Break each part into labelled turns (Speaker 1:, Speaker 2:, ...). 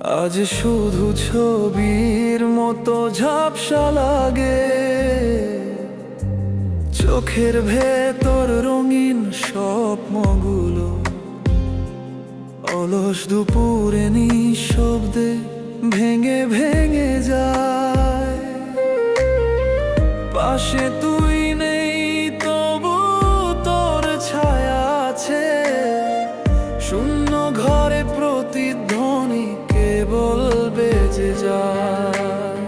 Speaker 1: আজ শুধু ছবির মতো ঝাপসা লাগে, চোখের ভেতর রঙিন স্বপ্নগুলো অলস দুপুরে নিঃশব্দে ভেঙে ভেঙে যায়। পাশে তুই নেই, তবু তোর ছায়া আছে। শূন্য ঘরে প্রতিধ্বনি কেবল বেজে যায়।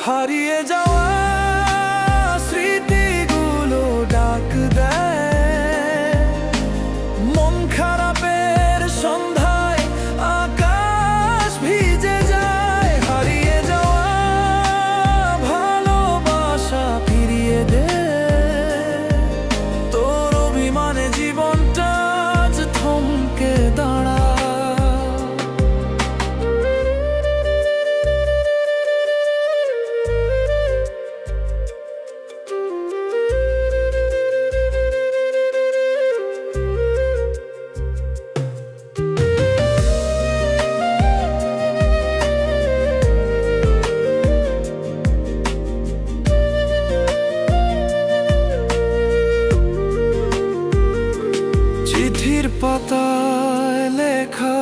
Speaker 1: হারিয়ে যাওয়া স্মৃতিগুলো ডাক দেয়, মন খারাপের সন্ধ্যায় আকাশ ভিজে যায়। হারিয়ে যাওয়া ভালোবাসা ফিরিয়ে দে, তোর অভিমানে জীবনটা আজ থমকে দাঁড়ায়। চিঠির পাতায় লেখা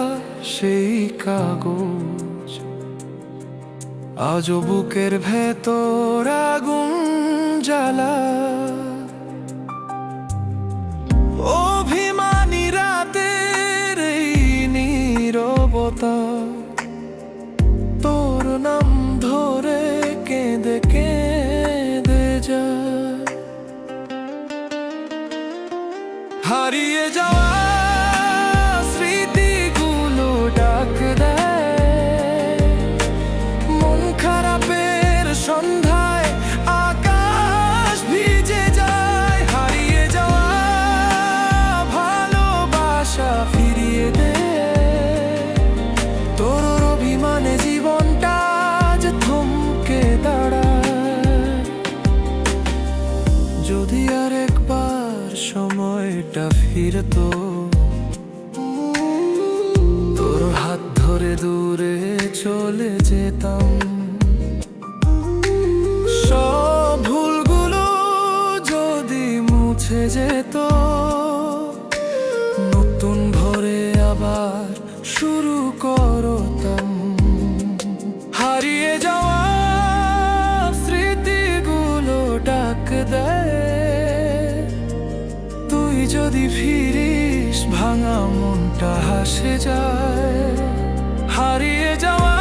Speaker 1: সেই কাগজ আজও বুকের ভেতর আগুন জ্বালা। অভিমানী রাতের এই নীরবতা, তোর নাম ধরে কেঁদে কেঁদে যায়। হারিয়ে যাওয়া স্মৃতিগুলো ডাক দেয়, মন খারাপের সন্ধ্যায় আকাশ ভিজে যায়। হারিয়ে যাওয়া ভালোবাসা ফিরিয়ে দে, তোর অভিমানে জীবনটা আজ থমকে দাঁড়ায়। যদি আর একবার সময়টা ফিরতো, তোর হাত ধরে দূরে চলে যেতাম। সব ভুলগুলো যদি মুছে যেত, নতুন ভরে আবার শুরু করতাম। হারিয়ে যাওয়া স্মৃতিগুলো ডাক দেয়, তুই যদি ফিরিস ভাঙা মনটা হাসে যায়। হারিয়ে যাওয়া